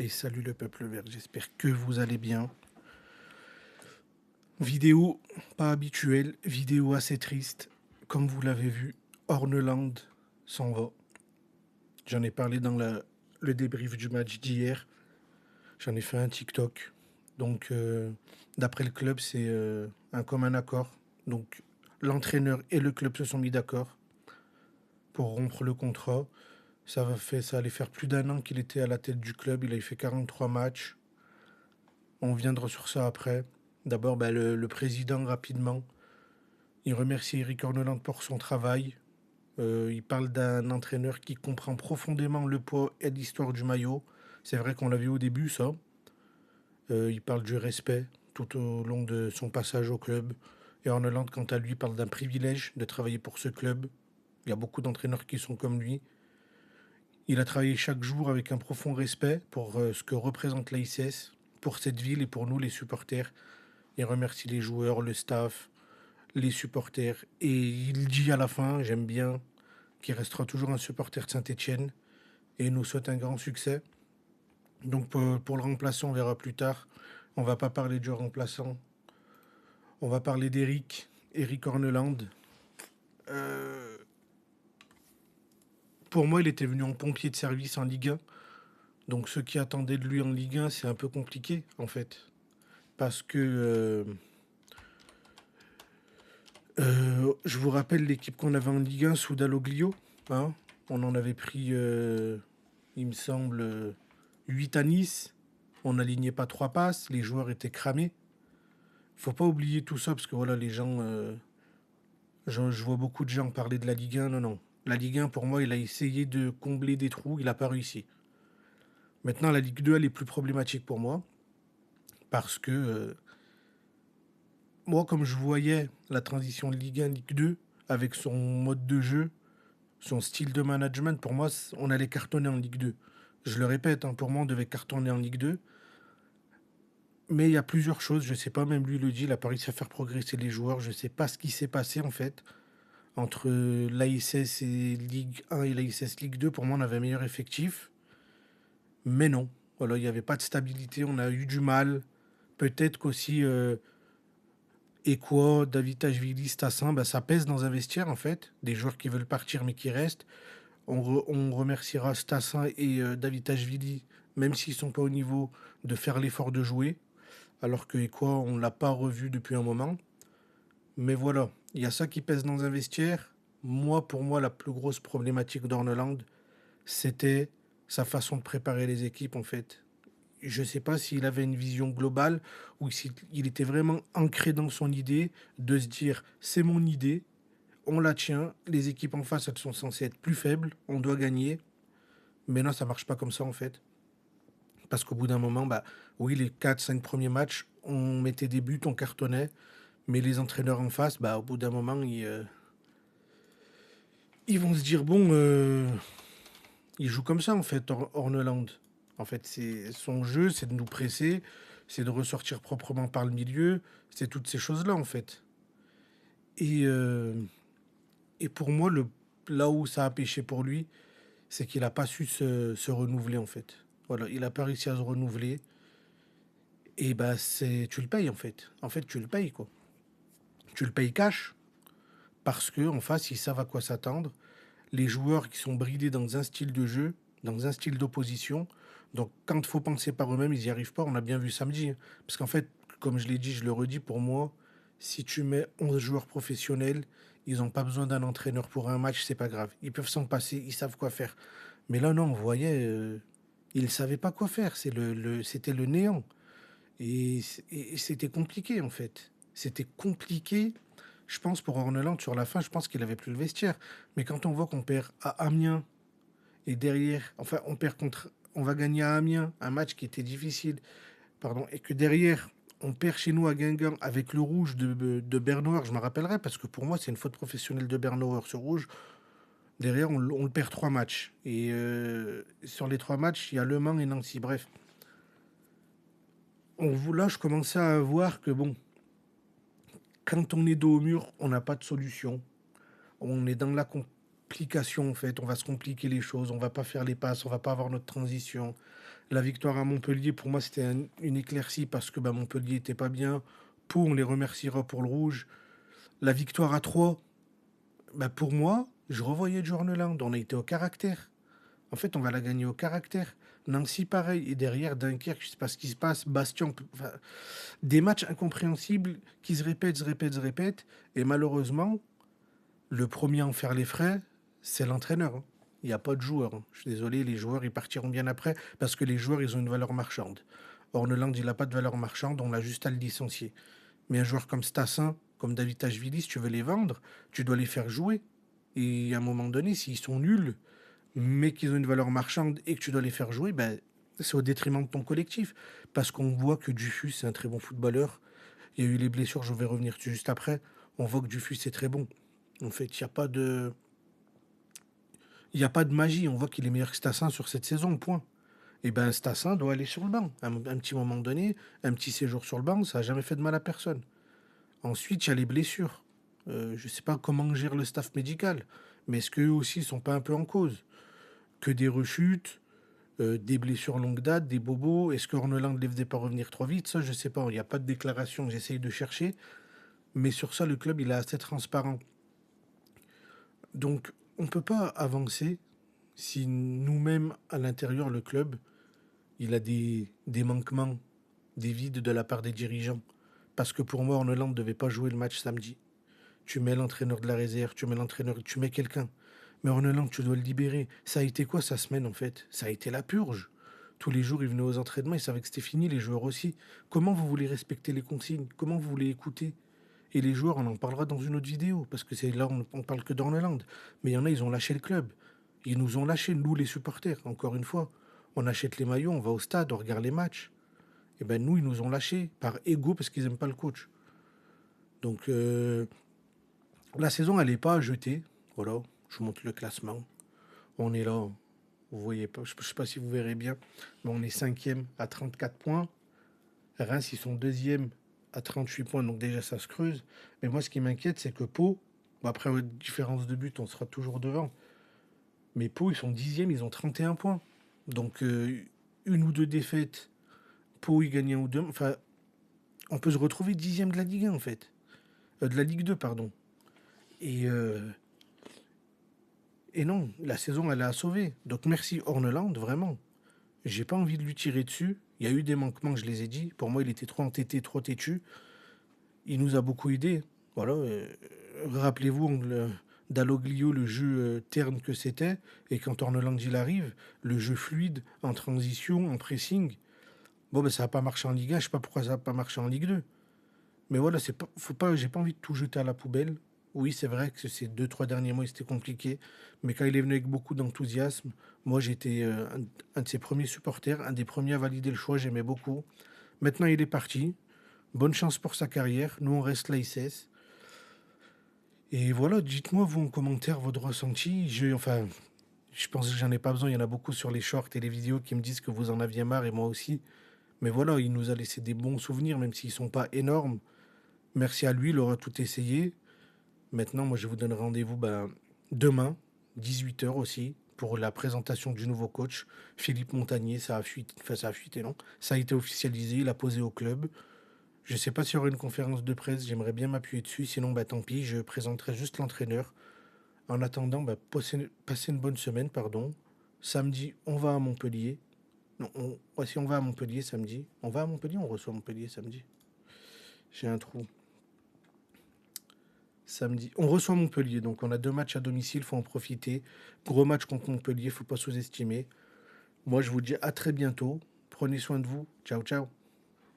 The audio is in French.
Et salut le peuple vert, j'espère que vous allez bien. Vidéo pas habituelle, vidéo assez triste. Comme vous l'avez vu, Horneland s'en va. J'en ai parlé dans le débrief du match d'hier. J'en ai fait un TikTok. Donc, d'après le club, c'est un commun accord. Donc, l'entraîneur et le club se sont mis d'accord pour rompre le contrat. Ça allait faire plus d'un an qu'il était à la tête du club. Il avait fait 43 matchs. On viendra sur ça après. D'abord, le président, rapidement, il remercie Eric Horneland pour son travail. Il parle d'un entraîneur qui comprend profondément le poids et l'histoire du maillot. C'est vrai qu'on l'a vu au début, ça. Il parle du respect tout au long de son passage au club. Et Horneland, quant à lui, parle d'un privilège de travailler pour ce club. Il y a beaucoup d'entraîneurs qui sont comme lui. Il a travaillé chaque jour avec un profond respect pour ce que représente l'AICS, pour cette ville et pour nous, les supporters. Il remercie les joueurs, le staff, les supporters. Et il dit à la fin, j'aime bien, qu'il restera toujours un supporter de Saint-Etienne. Et il nous souhaite un grand succès. Donc pour le remplaçant, on verra plus tard. On va pas parler du remplaçant. On va parler Eric Horneland. Euh, pour moi, il était venu en pompier de service en Ligue 1. Donc ceux qui attendaient de lui en Ligue 1, c'est un peu compliqué en fait. Parce que je vous rappelle l'équipe qu'on avait en Ligue 1 sous Dalloglio. Hein, on en avait pris, il me semble, 8 à Nice. On n'alignait pas 3 passes. Les joueurs étaient cramés. Faut pas oublier tout ça parce que voilà, les gens. Je vois beaucoup de gens parler de la Ligue 1. Non, non. La Ligue 1, pour moi, il a essayé de combler des trous. Il n'a pas réussi. Maintenant, la Ligue 2, elle est plus problématique pour moi. Parce que moi, comme je voyais la transition de Ligue 1, Ligue 2, avec son mode de jeu, son style de management, pour moi, on allait cartonner en Ligue 2. Je le répète, hein, pour moi, on devait cartonner en Ligue 2. Mais il y a plusieurs choses, je ne sais pas, même lui le dit, il a pas réussi à faire progresser les joueurs. Je ne sais pas ce qui s'est passé en fait entre l'AISS et Ligue 1 et l'AISS Ligue 2. Pour moi, on avait un meilleur effectif. Mais non, voilà, il n'y avait pas de stabilité, on a eu du mal. Peut-être qu'aussi Ekwa, David Tachvili, Stassin, bah, ça pèse dans un vestiaire en fait. Des joueurs qui veulent partir mais qui restent. On remerciera Stassin et David Tachvili, même s'ils ne sont pas au niveau, de faire l'effort de jouer. Alors que Ekwa, on ne l'a pas revu depuis un moment. Mais voilà, il y a ça qui pèse dans un vestiaire. Moi, pour moi, la plus grosse problématique d'Orneland, c'était sa façon de préparer les équipes, en fait. Je ne sais pas s'il avait une vision globale ou s'il était vraiment ancré dans son idée de se dire c'est mon idée, on la tient, les équipes en face, elles sont censées être plus faibles, on doit gagner. Mais non, ça marche pas comme ça, en fait. Parce qu'au bout d'un moment, bah, oui, les 4 5 premiers matchs, on mettait des buts, on cartonnait. Mais les entraîneurs en face, bah, au bout d'un moment, ils vont se dire bon, il joue comme ça en fait, Horneland. En fait, c'est son jeu, c'est de nous presser, c'est de ressortir proprement par le milieu, c'est toutes ces choses-là en fait. Et, euh, et pour moi, là où ça a pêché pour lui, c'est qu'il n'a pas su se renouveler en fait. Voilà, il n'a pas réussi à se renouveler. Et bah, tu le payes en fait. En fait, tu le payes quoi. Tu le payes cash parce que en face, ils savent à quoi s'attendre. Les joueurs qui sont bridés dans un style de jeu, dans un style d'opposition. Donc quand il faut penser par eux-mêmes, ils n'y arrivent pas. On a bien vu samedi. Parce qu'en fait, comme je l'ai dit, je le redis, pour moi, si tu mets 11 joueurs professionnels, ils n'ont pas besoin d'un entraîneur pour un match, c'est pas grave. Ils peuvent s'en passer, ils savent quoi faire. Mais là, non, on voyait, ils ne savaient pas quoi faire. C'était le néant. Et, et c'était compliqué, en fait. C'était compliqué. Je pense pour Orneland, sur la fin, je pense qu'il avait plus le vestiaire. Mais quand on voit qu'on perd à Amiens et derrière, enfin, on va gagner à Amiens, un match qui était difficile, pardon, et que derrière, on perd chez nous à Guingamp avec le rouge de Bernauer, je me rappellerai, parce que pour moi, c'est une faute professionnelle de Bernauer, ce rouge. Derrière, on le perd 3 matchs. Et sur les 3 matchs, il y a Le Mans et Nancy. Bref, là, je commençais à voir que, bon, quand on est dos au mur, on n'a pas de solution. On est dans la complication, en fait. On va se compliquer les choses. On va pas faire les passes. On va pas avoir notre transition. La victoire à Montpellier, pour moi, c'était une éclaircie parce que bah, Montpellier était pas bien. Pau, on les remerciera pour le rouge. La victoire à 3, bah, pour moi, je revoyais Jorneland. On a été au caractère. En fait, on va la gagner au caractère. Nancy, pareil. Et derrière, Dunkerque, je sais pas ce qui se passe. Bastion, enfin, des matchs incompréhensibles qui se répètent, se répètent, se répètent. Et malheureusement, le premier à en faire les frais, c'est l'entraîneur, hein. Il n'y a pas de joueurs, hein. Je suis désolé, les joueurs, ils partiront bien après parce que les joueurs, ils ont une valeur marchande. Orneland, il n'a pas de valeur marchande, on a juste à le licencier. Mais un joueur comme Stassin, comme David Tachvili, si tu veux les vendre, tu dois les faire jouer. Et à un moment donné, s'ils sont nuls, mais qu'ils ont une valeur marchande et que tu dois les faire jouer, ben, c'est au détriment de ton collectif. Parce qu'on voit que Dufus, c'est un très bon footballeur. Il y a eu les blessures, je vais revenir dessus juste après. On voit que Dufus, c'est très bon. En fait, il y a pas de magie. On voit qu'il est meilleur que Stassin sur cette saison, point. Et ben Stassin doit aller sur le banc. Un petit moment donné, un petit séjour sur le banc, ça n'a jamais fait de mal à personne. Ensuite, il y a les blessures. Je ne sais pas comment gère le staff médical, mais est-ce qu'eux aussi ne sont pas un peu en cause? Que des rechutes, des blessures longue date, des bobos. Est-ce que Orneland ne les faisait pas revenir trop vite? Ça, je ne sais pas. Il n'y a pas de déclaration que j'essaye de chercher. Mais sur ça, le club, il est assez transparent. Donc, on ne peut pas avancer si nous-mêmes, à l'intérieur, le club, il a des manquements, des vides de la part des dirigeants. Parce que pour moi, Orneland ne devait pas jouer le match samedi. Tu mets l'entraîneur de la réserve, tu mets l'entraîneur, tu mets quelqu'un. Mais Orneland, tu dois le libérer. Ça a été quoi sa semaine en fait? Ça a été la purge. Tous les jours, ils venaient aux entraînements, ils savaient que c'était fini, les joueurs aussi. Comment vous voulez respecter les consignes? Comment vous voulez écouter? Et les joueurs, on en parlera dans une autre vidéo, parce que c'est là, on parle que d'Orneland. Mais il y en a, ils ont lâché le club. Ils nous ont lâché, nous les supporters, encore une fois. On achète les maillots, on va au stade, on regarde les matchs. Et ben nous, ils nous ont lâchés par ego parce qu'ils n'aiment pas le coach. Donc la saison, elle n'est pas à jeter. Voilà, je vous montre le classement. On est là, vous voyez pas, je ne sais pas si vous verrez bien, mais on est cinquième à 34 points. Reims, ils sont deuxième à 38 points, donc déjà ça se creuse. Mais moi, ce qui m'inquiète, c'est que Pau, bon, après différence de but, on sera toujours devant. Mais Pau, ils sont dixième, ils ont 31 points. Donc une ou deux défaites, Pau, ils gagnent un ou deux. Enfin, on peut se retrouver dixième de la Ligue 1, en fait. De la Ligue 2, pardon. Et, euh, et non, la saison, elle est à sauver. Donc merci Horneland, vraiment. J'ai pas envie de lui tirer dessus. Il y a eu des manquements, je les ai dit. Pour moi, il était trop entêté, trop têtu. Il nous a beaucoup aidé. Voilà. Rappelez-vous d'Aloglio, le jeu terne que c'était. Et quand Horneland il arrive, le jeu fluide, en transition, en pressing. Bon, ben ça n'a pas marché en Ligue 1. Je sais pas pourquoi ça n'a pas marché en Ligue 2. Mais voilà, c'est pas, faut pas, j'ai pas envie de tout jeter à la poubelle. Oui, c'est vrai que ces deux, trois derniers mois, c'était compliqué. Mais quand il est venu avec beaucoup d'enthousiasme, moi, j'étais un de ses premiers supporters, un des premiers à valider le choix. J'aimais beaucoup. Maintenant, il est parti. Bonne chance pour sa carrière. Nous, on reste l'ASS. Et voilà, dites-moi, vous, en commentaire, votre ressenti. Enfin, je pense que j'en ai pas besoin. Il y en a beaucoup sur les shorts et les vidéos qui me disent que vous en aviez marre, et moi aussi. Mais voilà, il nous a laissé des bons souvenirs, même s'ils sont pas énormes. Merci à lui, il aura tout essayé. Maintenant, moi, je vous donne rendez-vous demain, 18 h aussi, pour la présentation du nouveau coach, Philippe Montagnier. Ça a fuité, non? Ça a été officialisé, il a posé au club. Je ne sais pas s'il y aura une conférence de presse, j'aimerais bien m'appuyer dessus. Sinon, tant pis, je présenterai juste l'entraîneur. En attendant, passez une bonne semaine, pardon. Samedi, on va à Montpellier. Non, si on va à Montpellier samedi. On va à Montpellier, on reçoit Montpellier samedi. J'ai un trou. Samedi. On reçoit Montpellier, donc on a deux matchs à domicile, faut en profiter. Gros match contre Montpellier, faut pas sous-estimer. Moi, je vous dis à très bientôt. Prenez soin de vous. Ciao, ciao.